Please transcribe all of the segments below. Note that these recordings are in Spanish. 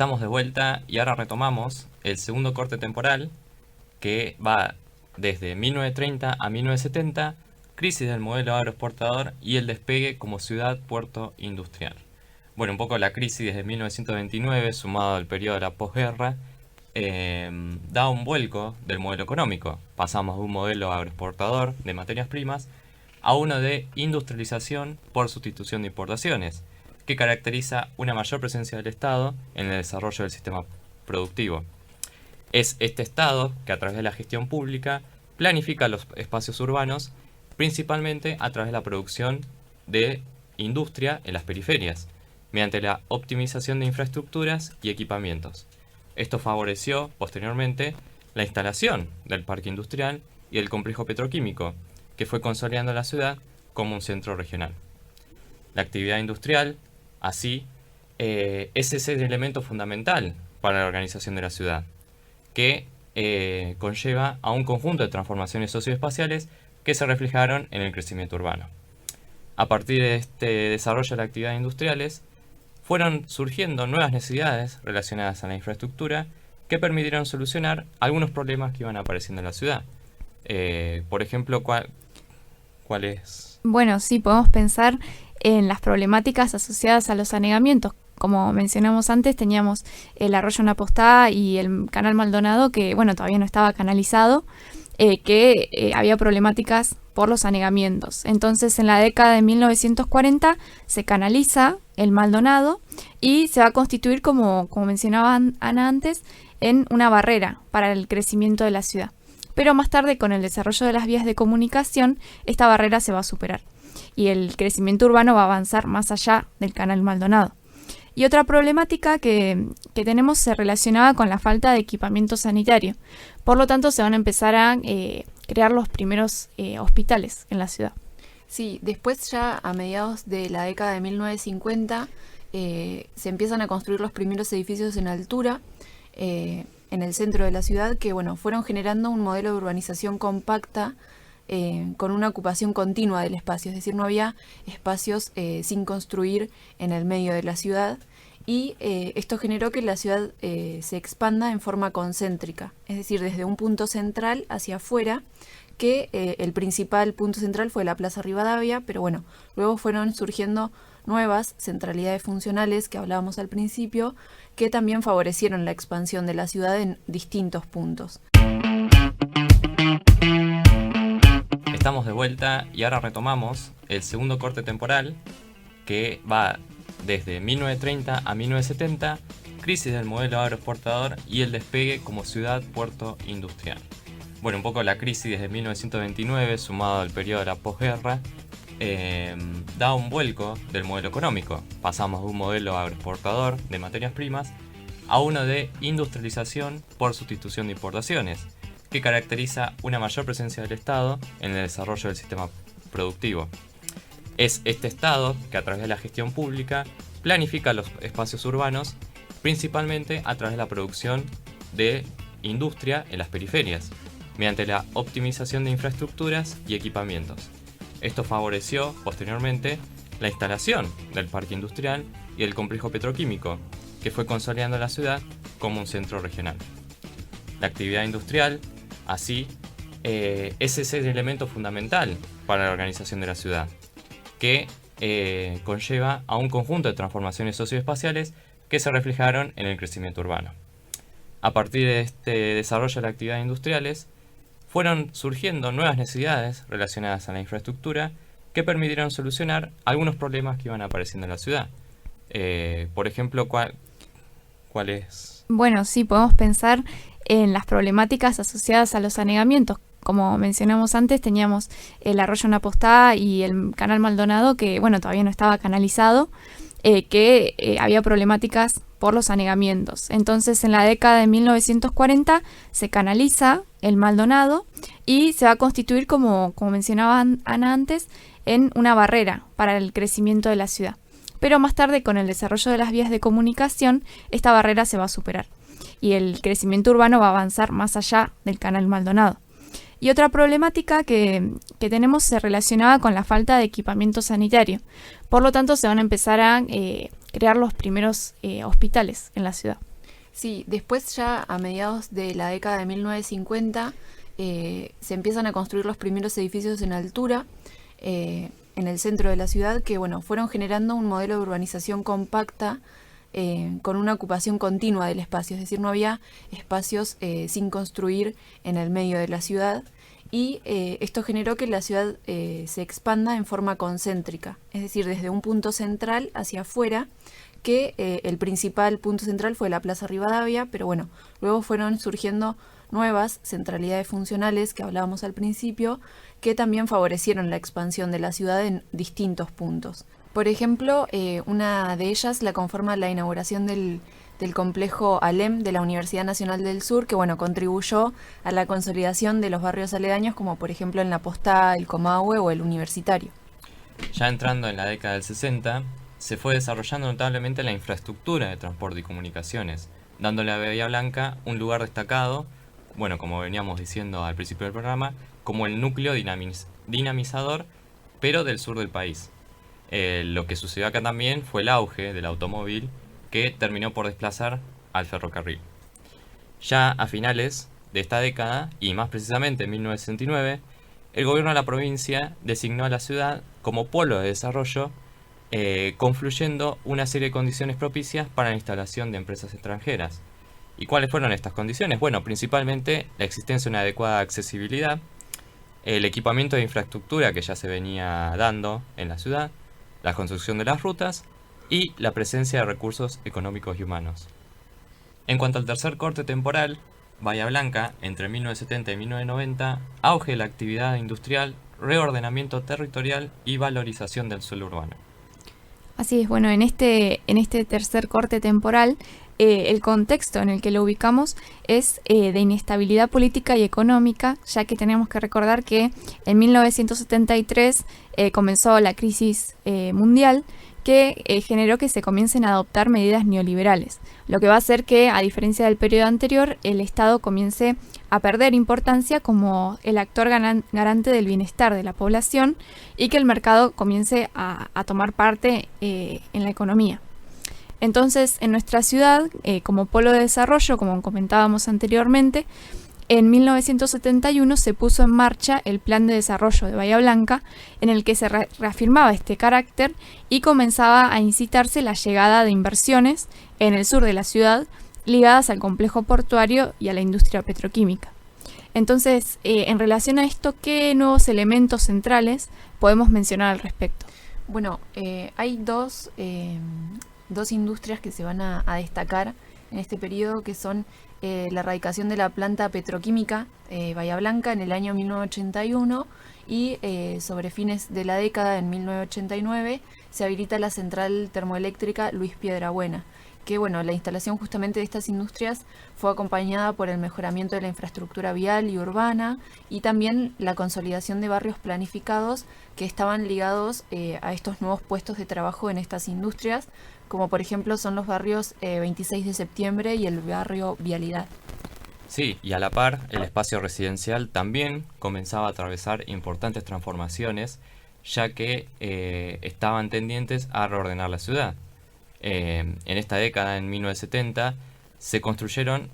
Estamos de vuelta y ahora retomamos el segundo corte temporal que va desde 1930 a 1970, crisis del modelo agroexportador y el despegue como ciudad-puerto industrial. Bueno, un poco la crisis desde 1929, sumado al periodo de la posguerra, da un vuelco del modelo económico. Pasamos de un modelo agroexportador de materias primas a uno de industrialización por sustitución de importaciones, que caracteriza una mayor presencia del Estado en el desarrollo del sistema productivo. Es este Estado que a través de la gestión pública planifica los espacios urbanos, principalmente a través de la producción de industria en las periferias, mediante la optimización de infraestructuras y equipamientos. Esto favoreció posteriormente la instalación del parque industrial y el complejo petroquímico, que fue consolidando la ciudad como un centro regional. La actividad industrial, así, es ese elemento fundamental para la organización de la ciudad, que conlleva a un conjunto de transformaciones socioespaciales que se reflejaron en el crecimiento urbano. A partir de este desarrollo de las actividades industriales, fueron surgiendo nuevas necesidades relacionadas a la infraestructura que permitieron solucionar algunos problemas que iban apareciendo en la ciudad. Por ejemplo, ¿cuál es? Bueno, sí, podemos pensar en las problemáticas asociadas a los anegamientos. Como mencionamos antes, teníamos el arroyo Napostá y el canal Maldonado, que bueno, todavía no estaba canalizado, que había problemáticas por los anegamientos. Entonces, en la década de 1940 se canaliza el Maldonado y se va a constituir, como mencionaba Ana antes, en una barrera para el crecimiento de la ciudad. Pero más tarde, con el desarrollo de las vías de comunicación, esta barrera se va a superar y el crecimiento urbano va a avanzar más allá del canal Maldonado. Y otra problemática que tenemos se relacionaba con la falta de equipamiento sanitario. Por lo tanto, se van a empezar a crear los primeros hospitales en la ciudad. Sí, después ya a mediados de la década de 1950 se empiezan a construir los primeros edificios en altura en el centro de la ciudad que bueno, fueron generando un modelo de urbanización compacta con una ocupación continua del espacio, es decir, no había espacios sin construir en el medio de la ciudad y esto generó que la ciudad se expanda en forma concéntrica, es decir, desde un punto central hacia afuera, que el principal punto central fue la Plaza Rivadavia, pero bueno, luego fueron surgiendo nuevas centralidades funcionales que hablábamos al principio, que también favorecieron la expansión de la ciudad en distintos puntos. Estamos de vuelta y ahora retomamos el segundo corte temporal que va desde 1930 a 1970, crisis del modelo agroexportador y el despegue como ciudad-puerto industrial. Bueno, un poco la crisis desde 1929, sumado al periodo de la posguerra, da un vuelco del modelo económico. Pasamos de un modelo agroexportador de materias primas a uno de industrialización por sustitución de importaciones, que caracteriza una mayor presencia del Estado en el desarrollo del sistema productivo. Es este Estado que a través de la gestión pública planifica los espacios urbanos, principalmente a través de la producción de industria en las periferias, mediante la optimización de infraestructuras y equipamientos. Esto favoreció posteriormente la instalación del parque industrial y el complejo petroquímico, que fue consolidando la ciudad como un centro regional. La actividad industrial, así, es ese elemento fundamental para la organización de la ciudad, que conlleva a un conjunto de transformaciones socioespaciales que se reflejaron en el crecimiento urbano. A partir de este desarrollo de las actividades industriales, fueron surgiendo nuevas necesidades relacionadas a la infraestructura que permitieron solucionar algunos problemas que iban apareciendo en la ciudad. Por ejemplo, ¿cuál es? Bueno, sí, podemos pensar en las problemáticas asociadas a los anegamientos. Como mencionamos antes, teníamos el arroyo Napostá y el canal Maldonado, que bueno, todavía no estaba canalizado, que había problemáticas por los anegamientos. Entonces, en la década de 1940 se canaliza el Maldonado y se va a constituir, como mencionaba Ana antes, en una barrera para el crecimiento de la ciudad. Pero más tarde, con el desarrollo de las vías de comunicación, esta barrera se va a superar y el crecimiento urbano va a avanzar más allá del canal Maldonado. Y otra problemática que tenemos se relacionaba con la falta de equipamiento sanitario. Por lo tanto, se van a empezar a crear los primeros hospitales en la ciudad. Sí, después ya a mediados de la década de 1950 se empiezan a construir los primeros edificios en altura en el centro de la ciudad que, bueno, fueron generando un modelo de urbanización compacta con una ocupación continua del espacio, es decir, no había espacios sin construir en el medio de la ciudad y esto generó que la ciudad se expanda en forma concéntrica, es decir, desde un punto central hacia afuera, que el principal punto central fue la Plaza Rivadavia, pero bueno, luego fueron surgiendo nuevas centralidades funcionales que hablábamos al principio, que también favorecieron la expansión de la ciudad en distintos puntos. Por ejemplo, una de ellas la conforma la inauguración del complejo ALEM de la Universidad Nacional del Sur, que bueno, contribuyó a la consolidación de los barrios aledaños, como por ejemplo en La Postá, el Comahue o el Universitario. Ya entrando en la década del 60, se fue desarrollando notablemente la infraestructura de transporte y comunicaciones, dándole a Bahía Blanca un lugar destacado, bueno, como veníamos diciendo al principio del programa, como el núcleo dinamizador, pero del sur del país. Lo que sucedió acá también fue el auge del automóvil, que terminó por desplazar al ferrocarril. Ya a finales de esta década, y más precisamente en 1969, el gobierno de la provincia designó a la ciudad como polo de desarrollo, confluyendo una serie de condiciones propicias para la instalación de empresas extranjeras. ¿Y cuáles fueron estas condiciones? Bueno, principalmente la existencia de una adecuada accesibilidad, el equipamiento de infraestructura que ya se venía dando en la ciudad, la construcción de las rutas y la presencia de recursos económicos y humanos. En cuanto al tercer corte temporal, Bahía Blanca, entre 1970 y 1990, auge de la actividad industrial, reordenamiento territorial y valorización del suelo urbano. Así es, bueno, en este tercer corte temporal, el contexto en el que lo ubicamos es de inestabilidad política y económica, ya que tenemos que recordar que en 1973 comenzó la crisis mundial, que generó que se comiencen a adoptar medidas neoliberales, lo que va a hacer que, a diferencia del periodo anterior, el Estado comience a perder importancia como el actor garante del bienestar de la población y que el mercado comience a tomar parte en la economía. Entonces, en nuestra ciudad, como polo de desarrollo, como comentábamos anteriormente, en 1971 se puso en marcha el Plan de Desarrollo de Bahía Blanca, en el que se reafirmaba este carácter y comenzaba a incitarse la llegada de inversiones en el sur de la ciudad ligadas al complejo portuario y a la industria petroquímica. Entonces, en relación a esto, ¿qué nuevos elementos centrales podemos mencionar al respecto? Bueno, hay dos industrias que se van a destacar en este periodo, que son la erradicación de la planta petroquímica Bahía Blanca en el año 1981 y sobre fines de la década, en 1989, se habilita la central termoeléctrica Luis Piedrabuena, que bueno, la instalación justamente de estas industrias fue acompañada por el mejoramiento de la infraestructura vial y urbana y también la consolidación de barrios planificados que estaban ligados a estos nuevos puestos de trabajo en estas industrias, como por ejemplo son los barrios 26 de septiembre y el barrio Vialidad. Sí, y a la par, el espacio residencial también comenzaba a atravesar importantes transformaciones, ya que estaban tendientes a reordenar la ciudad. En esta década, en 1970, se construyeron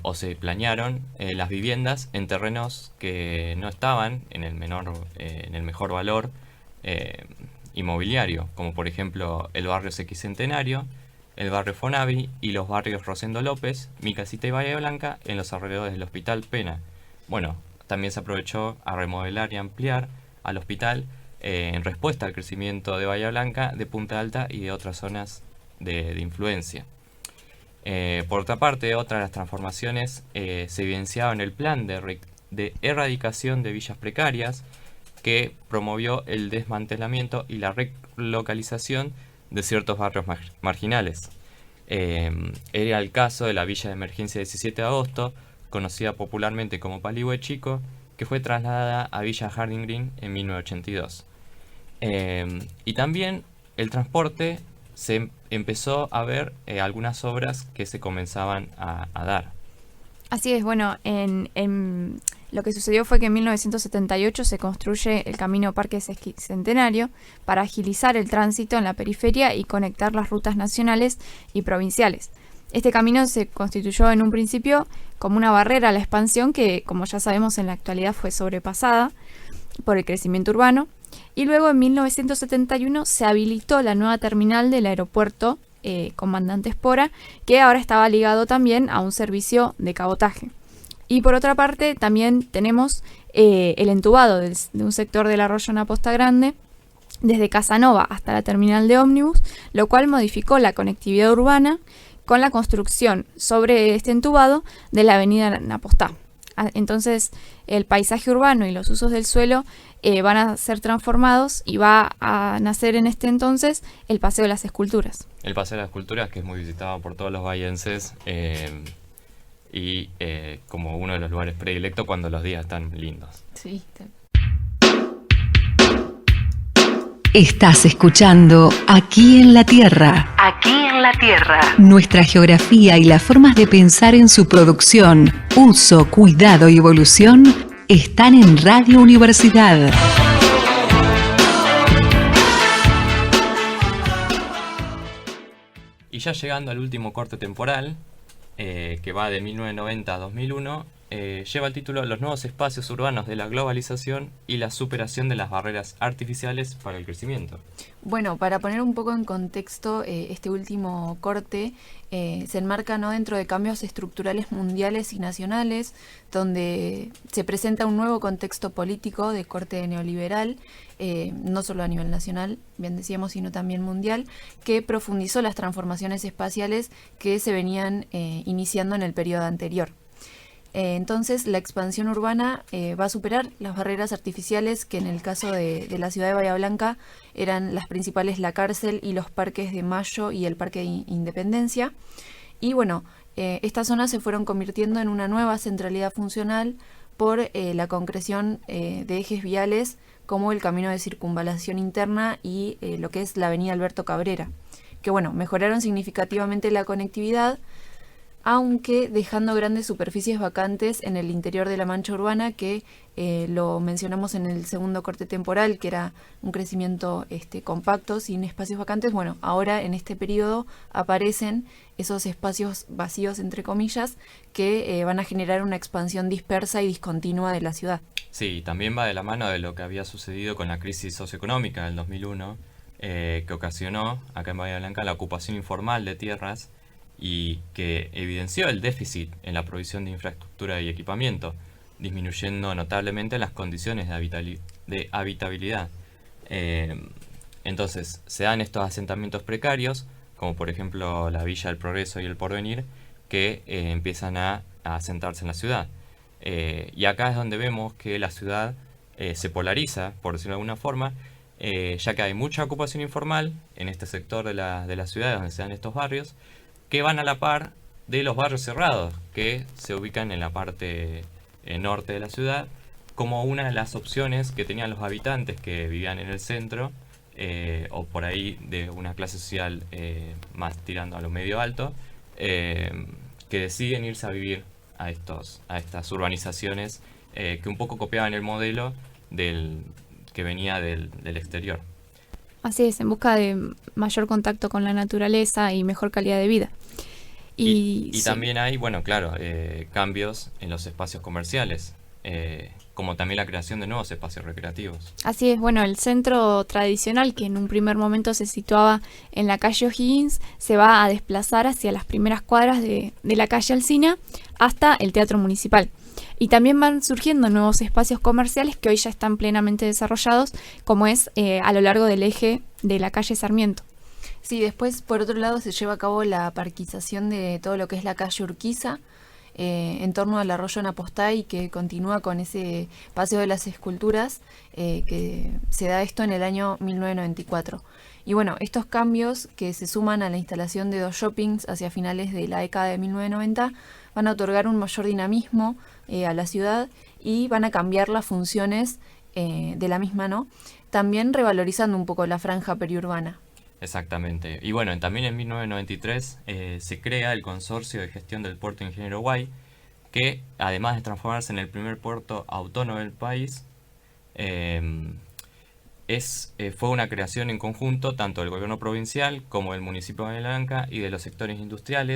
o se planearon las viviendas en terrenos que no estaban en el mejor valor inmobiliario, como por ejemplo el barrio Sesquicentenario, el barrio Fonavi y los barrios Rosendo López, Mi Casita y Bahía Blanca en los alrededores del Hospital Pena. Bueno, también se aprovechó a remodelar y ampliar al hospital en respuesta al crecimiento de Bahía Blanca, de Punta Alta y de otras zonas de influencia. Por otra parte, otra de las transformaciones se evidenciaba en el plan de erradicación de villas precarias, que promovió el desmantelamiento y la relocalización de ciertos barrios marginales. Era el caso de la Villa de Emergencia 17 de Agosto, conocida popularmente como Paligüe Chico, que fue trasladada a Villa Harding Green en 1982. Y también el transporte, se empezó a ver algunas obras que se comenzaban a dar. Así es, bueno, lo que sucedió fue que en 1978 se construye el camino Parque Sesquicentenario para agilizar el tránsito en la periferia y conectar las rutas nacionales y provinciales. Este camino se constituyó en un principio como una barrera a la expansión que, como ya sabemos, en la actualidad fue sobrepasada por el crecimiento urbano. Y luego en 1971 se habilitó la nueva terminal del aeropuerto Comandante Espora, que ahora estaba ligado también a un servicio de cabotaje. Y por otra parte también tenemos el entubado de un sector del arroyo Naposta Grande, desde Casanova hasta la terminal de ómnibus, lo cual modificó la conectividad urbana con la construcción sobre este entubado de la avenida Napostá. Entonces el paisaje urbano y los usos del suelo van a ser transformados y va a nacer en este entonces el Paseo de las Esculturas. El Paseo de las Esculturas, que es muy visitado por todos los bahienses y como uno de los lugares predilectos cuando los días están lindos. Sí. Estás escuchando Aquí en la Tierra. Aquí en la Tierra. Nuestra geografía y las formas de pensar en su producción, uso, cuidado y evolución están en Radio Universidad. Y ya llegando al último corte temporal, que va de 1990 a 2001, lleva el título Los nuevos espacios urbanos de la globalización y la superación de las barreras artificiales para el crecimiento. Bueno, para poner un poco en contexto, este último corte se enmarca, ¿no?, dentro de cambios estructurales mundiales y nacionales, donde se presenta un nuevo contexto político de corte neoliberal, no solo a nivel nacional, bien decíamos, sino también mundial, que profundizó las transformaciones espaciales que se venían iniciando en el periodo anterior. Entonces la expansión urbana va a superar las barreras artificiales que en el caso de la ciudad de Bahía Blanca eran las principales, la cárcel y los parques de Mayo y el Parque de Independencia. Y bueno, estas zonas se fueron convirtiendo en una nueva centralidad funcional por la concreción de ejes viales como el camino de circunvalación interna y lo que es la avenida Alberto Cabrera, que bueno, mejoraron significativamente la conectividad, aunque dejando grandes superficies vacantes en el interior de la mancha urbana, que lo mencionamos en el segundo corte temporal, que era un crecimiento compacto, sin espacios vacantes. Bueno, ahora en este periodo aparecen esos espacios vacíos, entre comillas, que van a generar una expansión dispersa y discontinua de la ciudad. Sí, también va de la mano de lo que había sucedido con la crisis socioeconómica del 2001, que ocasionó acá en Bahía Blanca la ocupación informal de tierras y que evidenció el déficit en la provisión de infraestructura y equipamiento, disminuyendo notablemente las condiciones de habitabilidad. Entonces, se dan estos asentamientos precarios, como por ejemplo la Villa del Progreso y el Porvenir, que empiezan a asentarse en la ciudad. Y acá es donde vemos que la ciudad se polariza, por decirlo de alguna forma, ya que hay mucha ocupación informal en este sector de la ciudad donde se dan estos barrios, que van a la par de los barrios cerrados, que se ubican en la parte norte de la ciudad, como una de las opciones que tenían los habitantes que vivían en el centro, o por ahí de una clase social más tirando a lo medio alto, que deciden irse a vivir a estas urbanizaciones que un poco copiaban el modelo que venía del exterior. Así es, en busca de mayor contacto con la naturaleza y mejor calidad de vida. Y sí, también hay, bueno, claro, cambios en los espacios comerciales, como también la creación de nuevos espacios recreativos. Así es, bueno, el centro tradicional, que en un primer momento se situaba en la calle O'Higgins, se va a desplazar hacia las primeras cuadras de la calle Alsina hasta el Teatro Municipal. Y también van surgiendo nuevos espacios comerciales que hoy ya están plenamente desarrollados, como es a lo largo del eje de la calle Sarmiento. Sí, después por otro lado se lleva a cabo la parquización de todo lo que es la calle Urquiza, en torno al arroyo Napostá, y que continúa con ese Paseo de las Esculturas, que se da esto en el año 1994. Y bueno, estos cambios que se suman a la instalación de 2 shoppings hacia finales de la década de 1990 van a otorgar un mayor dinamismo a la ciudad y van a cambiar las funciones de la misma, ¿no? También revalorizando un poco la franja periurbana. Exactamente. Y bueno, también en 1993 se crea el Consorcio de Gestión del Puerto Ingeniero Guay, que además de transformarse en el primer puerto autónomo del país, fue una creación en conjunto tanto del gobierno provincial como del municipio de Bahía Blanca y de los sectores industriales.